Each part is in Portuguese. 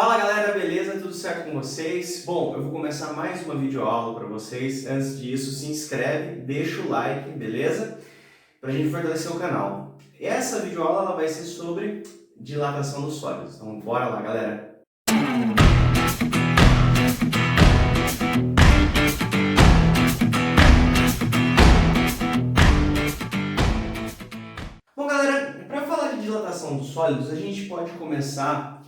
Fala galera, beleza? Tudo certo com vocês? Bom, eu vou começar mais uma videoaula para vocês. Antes disso, se inscreve, deixa o like, beleza? Para a gente fortalecer o canal. Essa videoaula ela vai ser sobre dilatação dos sólidos. Então bora lá, galera! Bom galera, para falar de dilatação dos sólidos, a gente pode começar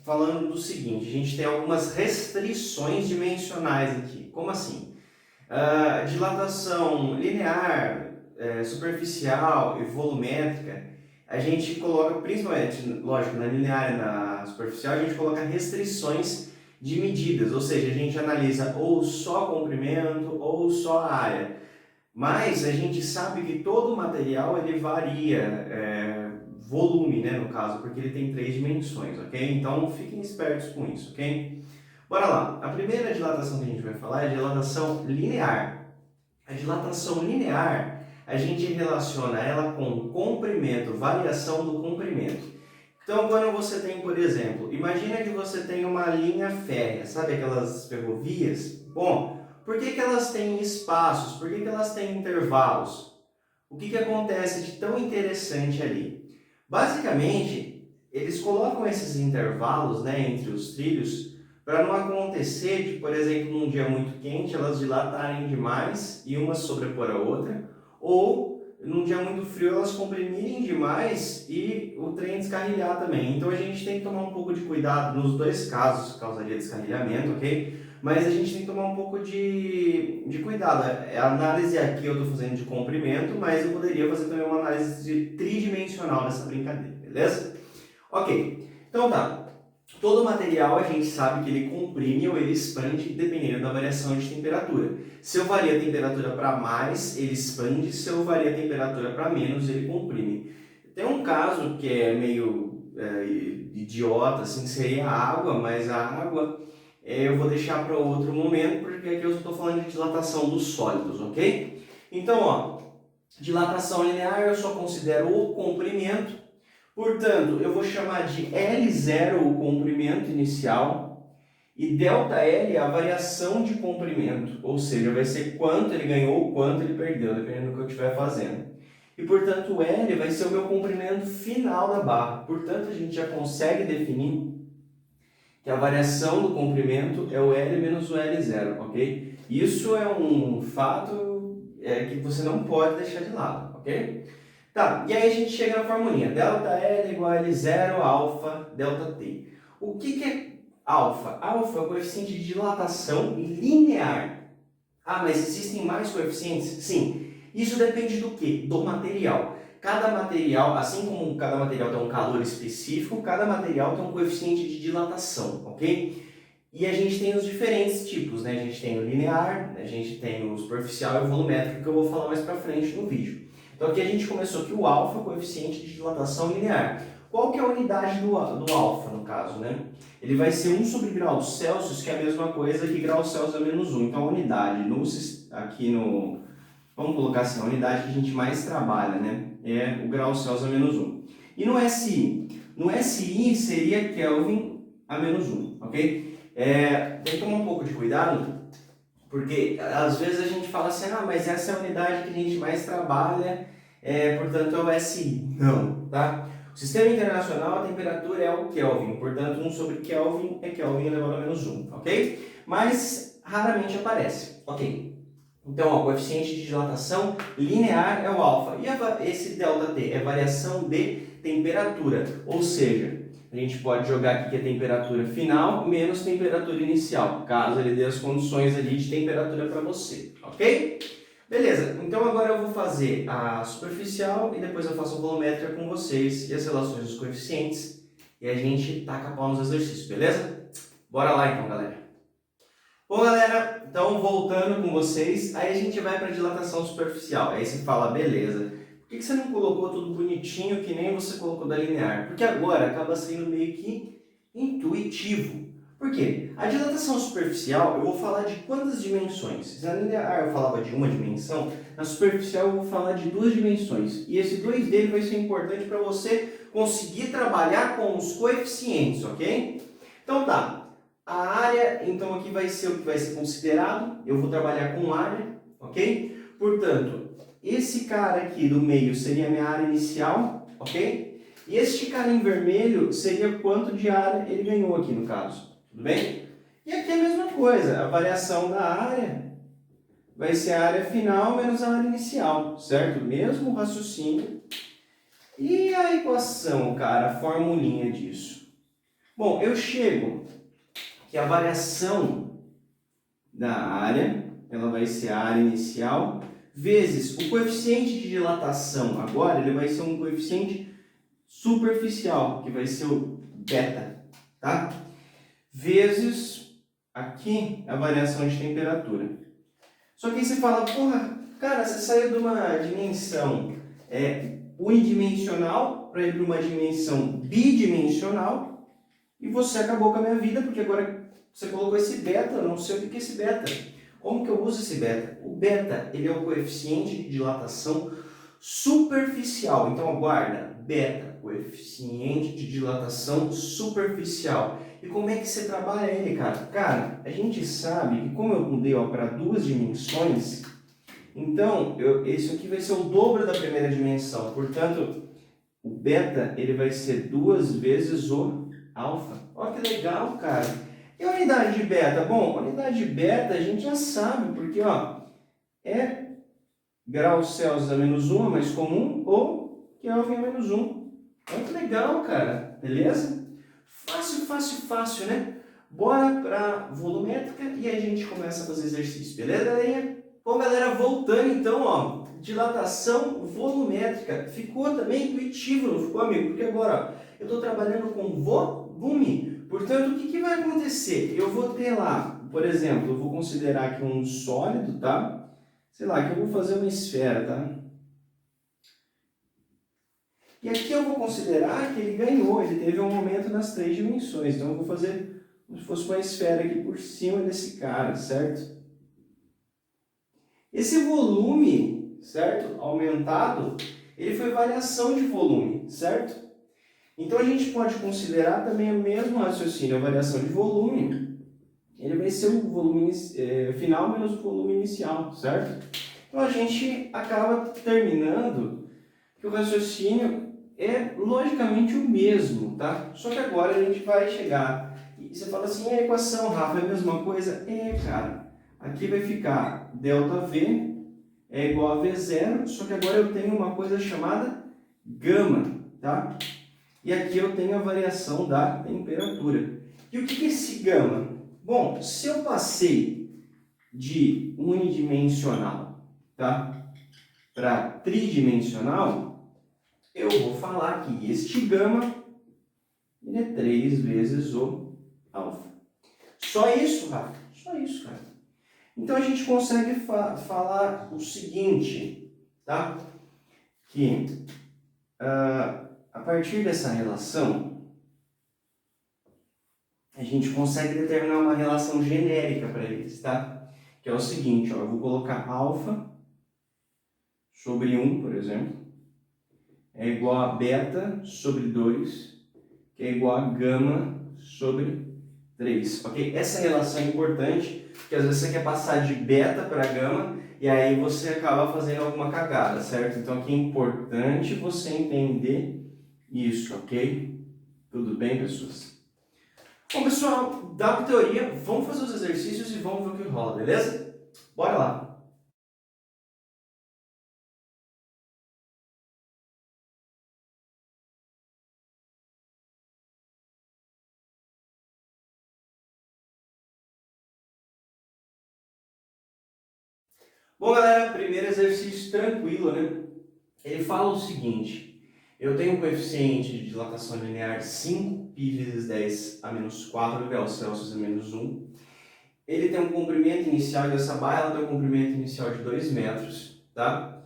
falando do seguinte: a gente tem algumas restrições dimensionais aqui. Como assim? Dilatação linear, superficial e volumétrica, a gente coloca, principalmente, lógico, na linear e na superficial, a gente coloca restrições de medidas, ou seja, a gente analisa ou só comprimento ou só a área. Mas a gente sabe que todo o material ele varia, volume, né, no caso, porque ele tem 3 dimensões, ok? Então fiquem espertos com isso, ok? Bora lá, a primeira dilatação que a gente vai falar é a dilatação linear. A dilatação linear, a gente relaciona ela com comprimento, variação do comprimento. Então, quando você tem, por exemplo, imagina que você tem uma linha férrea, sabe aquelas ferrovias? Bom, por que elas têm espaços? Por que elas têm intervalos? O que acontece de tão interessante ali? Basicamente, eles colocam esses intervalos, né, entre os trilhos para não acontecer de, por exemplo, num dia muito quente, elas dilatarem demais e uma sobrepor a outra, ou num dia muito frio elas comprimirem demais e o trem descarrilhar também. Então a gente tem que tomar um pouco de cuidado nos dois casos, causaria descarrilhamento, ok? Mas a gente tem que tomar um pouco de cuidado. A análise aqui eu estou fazendo de comprimento, mas eu poderia fazer também uma análise tridimensional dessa brincadeira, beleza? Ok, então tá. Todo material a gente sabe que ele comprime ou ele expande dependendo da variação de temperatura. Se eu vario a temperatura para mais, ele expande. Se eu vario a temperatura para menos, ele comprime. Tem um caso que é meio idiota, assim, que seria a água, mas a água eu vou deixar para outro momento, porque aqui eu estou falando de dilatação dos sólidos, ok? Então, ó, dilatação linear eu só considero o comprimento. Portanto, eu vou chamar de L0 o comprimento inicial e ΔL a variação de comprimento, ou seja, vai ser quanto ele ganhou ou quanto ele perdeu, dependendo do que eu estiver fazendo. E, portanto, o L vai ser o meu comprimento final da barra. Portanto, a gente já consegue definir que a variação do comprimento é o L menos o L0, ok? Isso é um fato que você não pode deixar de lado, ok? Tá, e aí a gente chega na formulinha, ΔL igual a L0 alfa ΔT. O que é alfa? Alfa é o coeficiente de dilatação linear. Ah, mas existem mais coeficientes? Sim. Isso depende do quê? Do material. Cada material, assim como cada material tem um calor específico, cada material tem um coeficiente de dilatação, ok? E a gente tem os diferentes tipos, né? A gente tem o linear, a gente tem o superficial e o volumétrico, que eu vou falar mais pra frente no vídeo. Então aqui a gente começou que o alfa é o coeficiente de dilatação linear. Qual que é a unidade do alfa, no caso, né? Ele vai ser 1 sobre graus Celsius, que é a mesma coisa que graus Celsius é menos 1. Então a unidade, vamos colocar assim, a unidade que a gente mais trabalha, né? É o grau Celsius a menos 1. E no SI? No SI seria Kelvin a menos 1, ok? Tem que tomar um pouco de cuidado, porque às vezes a gente fala assim, mas essa é a unidade que a gente mais trabalha, portanto é o SI. Não, tá? O sistema internacional, a temperatura é o Kelvin, portanto 1 sobre Kelvin é Kelvin elevado a menos 1, ok? Mas raramente aparece, ok? Então, ó, o coeficiente de dilatação linear é o alfa, e esse ΔT é variação de temperatura, ou seja, a gente pode jogar aqui que é temperatura final menos temperatura inicial, caso ele dê as condições ali de temperatura para você, ok? Beleza, então agora eu vou fazer a superficial e depois eu faço a volumétrica com vocês e as relações dos coeficientes e a gente taca a pau nos exercícios, beleza? Bora lá então, galera. Bom, galera, então voltando com vocês, aí a gente vai para a dilatação superficial, aí você fala, beleza. Por que você não colocou tudo bonitinho que nem você colocou da linear? Porque agora acaba sendo meio que intuitivo. Por quê? A dilatação superficial eu vou falar de quantas dimensões? Na linear eu falava de uma dimensão, na superficial eu vou falar de 2 dimensões. E esse 2D vai ser importante para você conseguir trabalhar com os coeficientes, ok? Então tá, a área, então aqui vai ser o que vai ser considerado, eu vou trabalhar com área, ok? Portanto, esse cara aqui do meio seria a minha área inicial, ok? E este cara em vermelho seria quanto de área ele ganhou aqui no caso, tudo bem? E aqui é a mesma coisa, a variação da área vai ser a área final menos a área inicial, certo? Mesmo raciocínio. E a equação, cara, a formulinha disso? Bom, eu chego que a variação da área, ela vai ser a área inicial, vezes o coeficiente de dilatação, agora ele vai ser um coeficiente superficial, que vai ser o beta, tá? Vezes aqui a variação de temperatura. Só que aí você fala, porra, cara, você saiu de uma dimensão unidimensional para ir para uma dimensão bidimensional e você acabou com a minha vida, porque agora você colocou esse beta, eu não sei o que é esse beta. Como que eu uso esse beta? O beta, ele é o coeficiente de dilatação superficial. Então, aguarda, beta, coeficiente de dilatação superficial. E como é que você trabalha ele, cara? Cara, a gente sabe que como eu mudei para duas dimensões, então esse aqui vai ser o dobro da primeira dimensão. Portanto, o beta ele vai ser 2 vezes o alfa. Olha que legal, cara. E a unidade de beta? Bom, a unidade de beta a gente já sabe, porque ó, é graus Celsius a menos 1 é mais comum, ou Kelvin a menos 1. Olha que legal, cara. Beleza? Fácil, fácil, fácil, né? Bora para volumétrica e aí a gente começa a fazer exercício. Beleza, galerinha? Bom, galera, voltando então, ó, dilatação volumétrica. Ficou também intuitivo, não ficou, amigo? Porque agora, ó, eu estou trabalhando com volume. Portanto, o que vai acontecer? Eu vou ter lá, por exemplo, eu vou considerar aqui um sólido, tá? Sei lá, que eu vou fazer uma esfera, tá? E aqui eu vou considerar que ele ganhou, ele teve um aumento nas 3 dimensões. Então eu vou fazer como se fosse uma esfera aqui por cima desse cara, certo? Esse volume, certo? Aumentado, ele foi variação de volume, certo? Então a gente pode considerar também o mesmo raciocínio, a variação de volume, ele vai ser o volume final menos o volume inicial, certo? Então a gente acaba terminando que o raciocínio é logicamente o mesmo, tá? Só que agora a gente vai chegar e você fala assim, a equação, Rafa, é a mesma coisa? É, cara. Aqui vai ficar ΔV é igual a V0, só que agora eu tenho uma coisa chamada gama, tá? E aqui eu tenho a variação da temperatura. E o que é esse gama? Bom, se eu passei de unidimensional, tá, para tridimensional, eu vou falar que este gama ele é 3 vezes o alfa. Só isso, Rafa? Só isso, cara. Então a gente consegue falar o seguinte, tá? Que a partir dessa relação, a gente consegue determinar uma relação genérica para eles, tá? Que é o seguinte, ó, eu vou colocar alfa sobre 1, por exemplo, é igual a beta sobre 2, que é igual a gama sobre 3, ok? Essa relação é importante, porque às vezes você quer passar de beta para gama e aí você acaba fazendo alguma cagada, certo? Então aqui é importante você entender isso, ok? Tudo bem, pessoas? Bom, pessoal, dá para teoria, vamos fazer os exercícios e vamos ver o que rola, beleza? Bora lá! Bom, galera, primeiro exercício tranquilo, né? Ele fala o seguinte, eu tenho um coeficiente de dilatação linear 5π vezes 10 a menos 4 graus Celsius a menos 1. Ele tem um comprimento inicial, dessa barra ela tem um comprimento inicial de 2 metros, tá?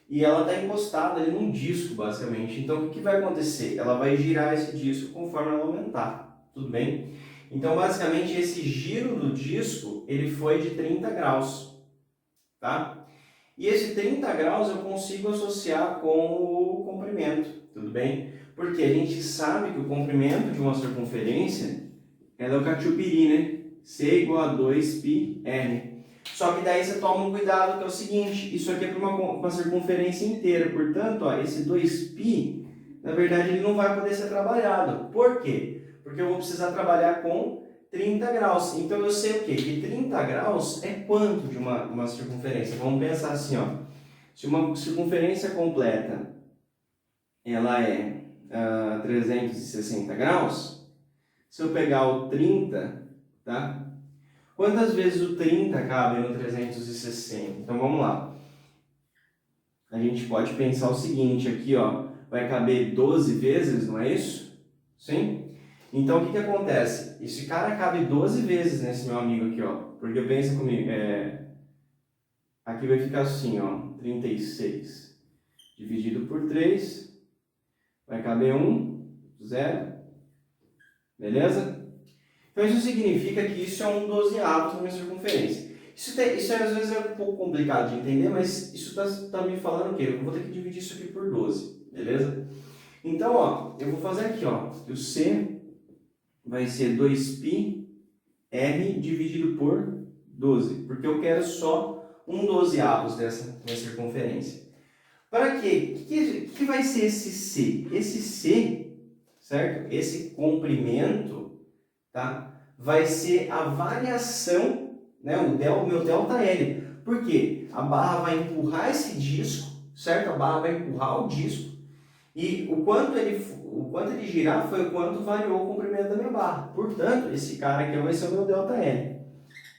E ela está encostada ali num disco, basicamente. Então, o que vai acontecer? Ela vai girar esse disco conforme ela aumentar, tudo bem? Então, basicamente, esse giro do disco, ele foi de 30 graus, tá? E esse 30 graus eu consigo associar com o comprimento, tudo bem? Porque a gente sabe que o comprimento de uma circunferência é o catiupiri, né? C igual a 2πr. Só que daí você toma um cuidado que é o seguinte, isso aqui é para uma circunferência inteira, portanto, ó, esse 2π, na verdade, ele não vai poder ser trabalhado. Por quê? Porque eu vou precisar trabalhar com 30 graus. Então eu sei o quê? Que 30 graus é quanto de uma circunferência? Vamos pensar assim, ó. Se uma circunferência completa ela é 360 graus, se eu pegar o 30, tá? Quantas vezes o 30 cabe no 360? Então vamos lá. A gente pode pensar o seguinte aqui, ó. Vai caber 12 vezes, não é isso? Sim? Então o que acontece? Esse cara cabe 12 vezes nesse meu amigo aqui, ó. Porque pensa comigo, aqui vai ficar assim, ó. 36 dividido por 3. Vai caber 1, 0. Beleza? Então isso significa que isso é um 12avos da minha circunferência. Isso às vezes é um pouco complicado de entender, mas isso tá me falando o quê? Eu vou ter que dividir isso aqui por 12, beleza? Então, ó, eu vou fazer aqui, ó, que o C vai ser 2πr dividido por 12, porque eu quero só um 12avos dessa minha circunferência. Para quê? O que vai ser esse C? Esse C, certo? Esse comprimento, tá? Vai ser a variação, né? O meu ΔL. Por quê? A barra vai empurrar esse disco, certo? A barra vai empurrar o disco e o quanto ele girar foi o quanto variou o comprimento da minha barra. Portanto, esse cara aqui vai ser o meu ΔL.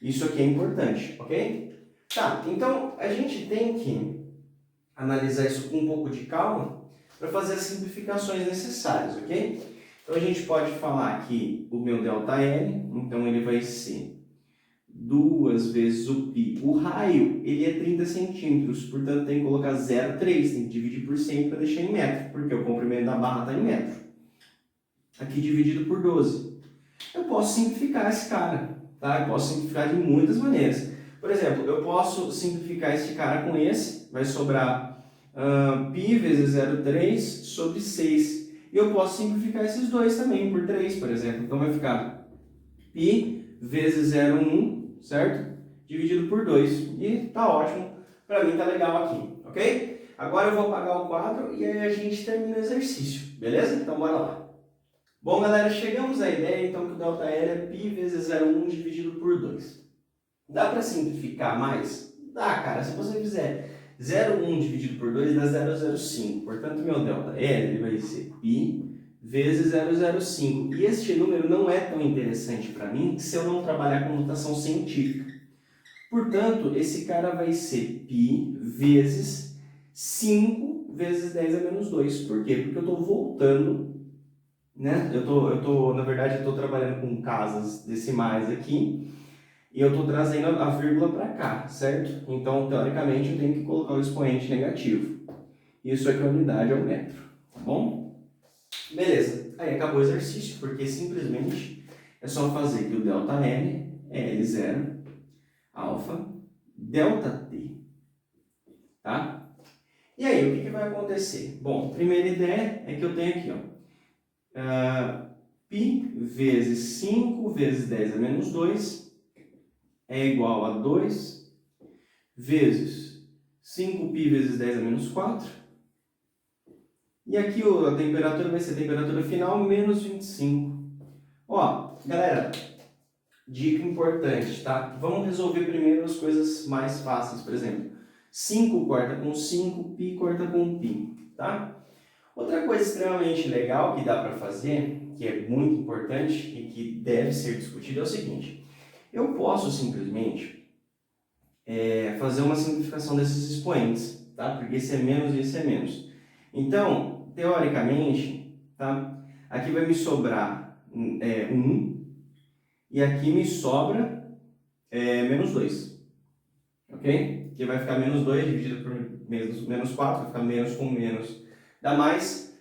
Isso aqui é importante, ok? Tá, então a gente tem que analisar isso com um pouco de calma para fazer as simplificações necessárias, ok? Então a gente pode falar que o meu ΔL, então ele vai ser 2 vezes o π. O raio, ele é 30 centímetros, portanto tem que colocar 0,3, tem que dividir por 100 para deixar em metro, porque o comprimento da barra está em metro. Aqui dividido por 12. Eu posso simplificar esse cara, tá? Eu posso simplificar de muitas maneiras. Por exemplo, eu posso simplificar esse cara com esse, vai sobrar π vezes 0,3 sobre 6. E eu posso simplificar esses dois também por 3, por exemplo. Então vai ficar π vezes 0,1, certo? Dividido por 2. E tá ótimo, para mim tá legal aqui, ok? Agora eu vou apagar o quadro e aí a gente termina o exercício, beleza? Então bora lá. Bom, galera, chegamos à ideia então que o ΔL é π vezes 0,1 dividido por 2. Dá para simplificar mais? Dá, cara. Se você fizer 0,1 dividido por 2 dá 0,05. Portanto, meu ΔL ele vai ser π vezes 0,05. E este número não é tão interessante para mim se eu não trabalhar com notação científica. Portanto, esse cara vai ser π vezes 5 vezes 10 a menos 2. Por quê? Porque eu estou voltando, né? Na verdade, eu estou trabalhando com casas decimais aqui. E eu estou trazendo a vírgula para cá, certo? Então, teoricamente, eu tenho que colocar o expoente negativo. Isso aqui a unidade é o metro, tá bom? Beleza, aí acabou o exercício, porque simplesmente é só fazer que o ΔL é L0, alfa, ΔT, tá? E aí, o que vai acontecer? Bom, primeira ideia é que eu tenho aqui, ó, π vezes 5 vezes 10 a menos 2 é igual a 2 vezes 5π vezes 10 a menos 4. E aqui a temperatura vai ser a temperatura final menos 25. Ó, galera, dica importante, tá? Vamos resolver primeiro as coisas mais fáceis, por exemplo. 5 corta com 5, π corta com π, tá? Outra coisa extremamente legal que dá para fazer, que é muito importante e que deve ser discutido é o seguinte. Eu posso simplesmente fazer uma simplificação desses expoentes, tá? Porque esse é menos e esse é menos. Então, teoricamente, tá? Aqui vai me sobrar 1 e aqui me sobra menos 2, ok? Que vai ficar menos 2 dividido por menos 4, vai ficar menos com menos. Dá mais,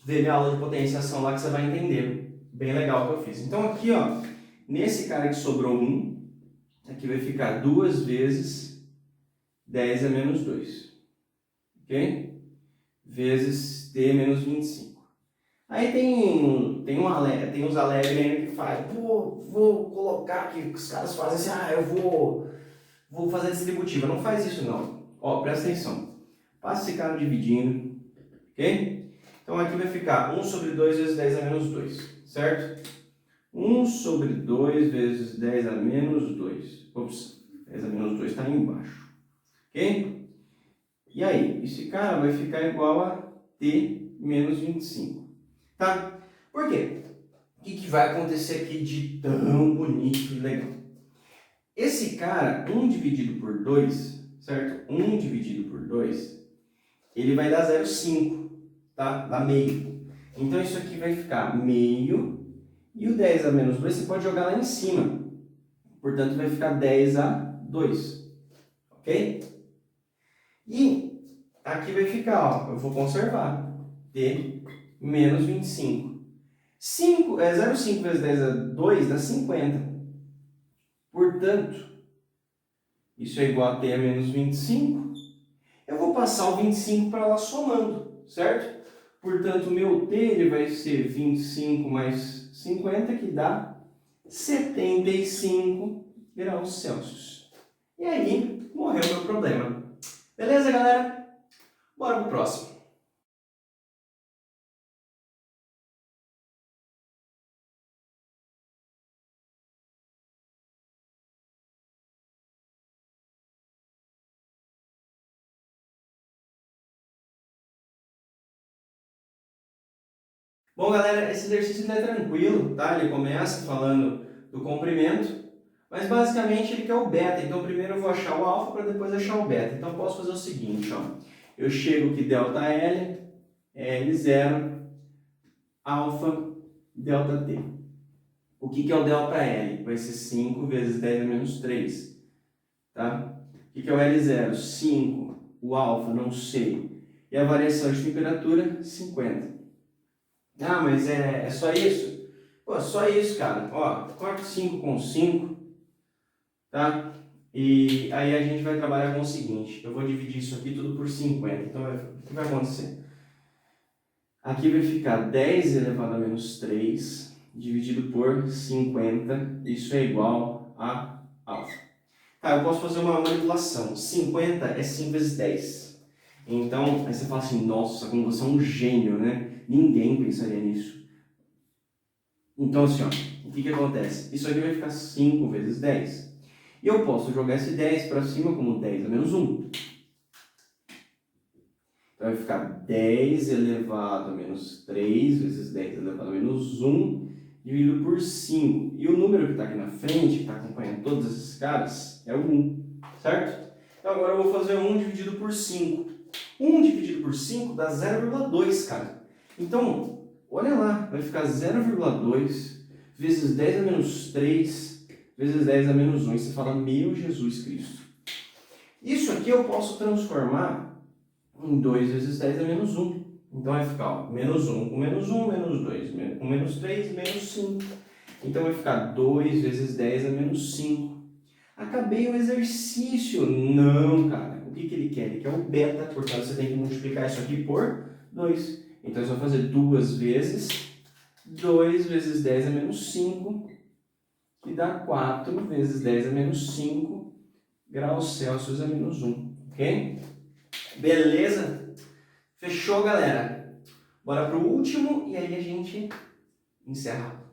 vê minha aula de potenciação lá que você vai entender. Bem legal que eu fiz. Então aqui, ó, nesse cara que sobrou 1, aqui vai ficar 2 vezes 10 a menos 2, ok? Vezes t menos 25. Aí tem uns alegres ainda que fazem, pô, vou colocar aqui, os caras fazem assim, eu vou fazer distributiva. Não faz isso não. Ó, presta atenção. Passa esse cara dividindo, ok? Então aqui vai ficar 1 sobre 2 vezes 10 a menos 2, certo? 1 sobre 2 vezes 10 a menos 2. Ops, 10 a menos 2 está aí embaixo, ok? E aí, esse cara vai ficar igual a t menos 25, tá? Por quê? O que vai acontecer aqui de tão bonito e legal? Esse cara, 1 dividido por 2, certo? 1 dividido por 2, ele vai dar 0,5, tá? Dá meio. Então isso aqui vai ficar meio, e o 10 a menos 2 você pode jogar lá em cima. Portanto, vai ficar 10 a 2, ok? E aqui vai ficar, ó, eu vou conservar, t menos 25. 0,5 vezes 10 a 2 dá 50. Portanto, isso é igual a t a menos 25. Eu vou passar o 25 para lá somando, certo? Portanto, o meu t ele vai ser 25 mais 50, que dá 75 graus Celsius. E aí, morreu o meu problema. Beleza, galera? Bora pro próximo. Bom, galera, esse exercício é tranquilo, tá? Ele começa falando do comprimento, mas basicamente ele quer o beta. Então, primeiro eu vou achar o alfa para depois achar o beta. Então, eu posso fazer o seguinte, ó. Eu chego que ΔL é L0, alfa, ΔT. O que é o ΔL? Vai ser 5 vezes 10 a menos 3, tá? O que é o L0? 5. O alfa, não sei. E a variação de temperatura, 50. Ah, mas é só isso? Pô, só isso, cara. Ó, corta 5 com 5, tá? E aí a gente vai trabalhar com o seguinte. Eu vou dividir isso aqui tudo por 50. Então, o que vai acontecer? Aqui vai ficar 10 elevado a menos 3 dividido por 50. Isso é igual a alfa. Tá, eu posso fazer uma manipulação. 50 é 5 vezes 10. Então, aí você fala assim, nossa, como você é um gênio, né? Ninguém pensaria nisso. Então, assim, ó, o que acontece? Isso aqui vai ficar 5 vezes 10. E eu posso jogar esse 10 para cima como 10 a menos 1. Então, vai ficar 10 elevado a menos 3 vezes 10 elevado a menos 1 dividido por 5. E o número que está aqui na frente, que está acompanhando todos esses caras, é o 1, certo? Então, agora eu vou fazer 1 dividido por 5. 1 dividido por 5 dá 0,2, cara. Então, olha lá, vai ficar 0,2 vezes 10 a menos 3 vezes 10 a menos 1. E você fala, meu Jesus Cristo. Isso aqui eu posso transformar em 2 vezes 10 a menos 1. Então vai ficar, ó, menos 1 com menos 1, menos 2 com menos 3, menos 5. Então vai ficar 2 vezes 10 a menos 5. Acabei o exercício. Não, cara. O que ele quer? Ele quer o beta, portanto você tem que multiplicar isso aqui por 2. Então você vai fazer 2 vezes 2 vezes 10 a menos 5, que dá 4 vezes 10 a menos 5 graus Celsius a menos 1. Ok? Beleza? Fechou, galera? Bora pro último e aí a gente encerra.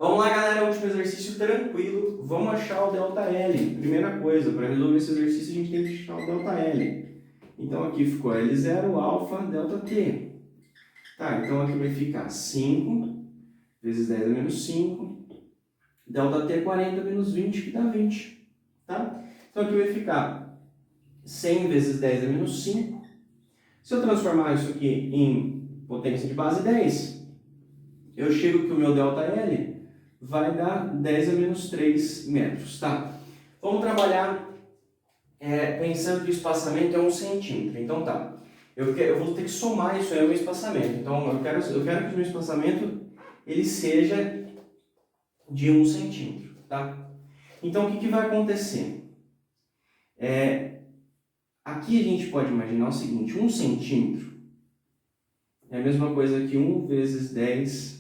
Vamos lá, galera, último exercício tranquilo. Vamos achar o ΔL. Primeira coisa, para resolver esse exercício a gente tem que achar o ΔL. Então aqui ficou L0, alfa, ΔT. Tá, então aqui vai ficar 5 vezes 10 a menos 5. ΔT é 40 menos 20, que dá 20. Tá? Então aqui vai ficar 100 vezes 10 a menos 5. Se eu transformar isso aqui em potência de base 10, eu chego que o meu ΔL vai dar 10 a menos 3 metros, tá? Vamos trabalhar pensando que o espaçamento é 1 centímetro. Então tá, eu vou ter que somar isso aí ao meu espaçamento. Então eu quero que o meu espaçamento ele seja de 1 centímetro, tá? Então o que vai acontecer? Aqui a gente pode imaginar o seguinte, 1 centímetro é a mesma coisa que 1 vezes 10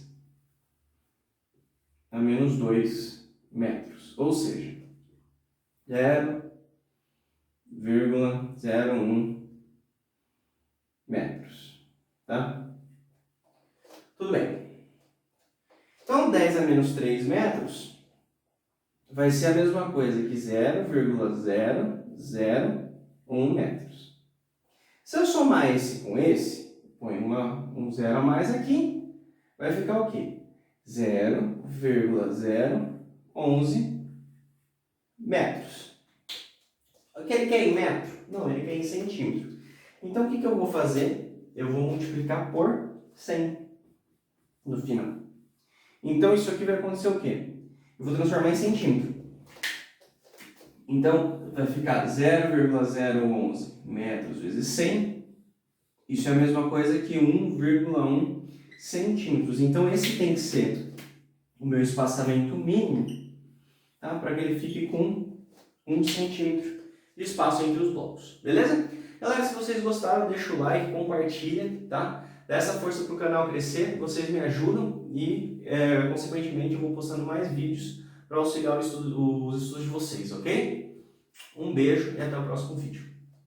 a menos 2 metros, ou seja, 0,01 metros, tá? Tudo bem. Então 10 a menos 3 metros vai ser a mesma coisa que 0,001 metros. Se eu somar esse com esse, põe um zero a mais aqui, vai ficar o quê? 0,011 metros. O que ele quer em metro? Não, ele quer em centímetro. Então o que eu vou fazer? Eu vou multiplicar por 100 no final. Então isso aqui vai acontecer o quê? Eu vou transformar em centímetro. Então vai ficar 0,011 metros vezes 100. Isso é a mesma coisa que 1,1 centímetros. Então esse tem que ser o meu espaçamento mínimo, tá? Para que ele fique com 1 centímetro de espaço entre os blocos. Beleza? Galera, se vocês gostaram, deixa o like, compartilha, tá? Dá essa força para o canal crescer, vocês me ajudam e, consequentemente, eu vou postando mais vídeos para auxiliar os estudos de vocês, ok? Um beijo e até o próximo vídeo.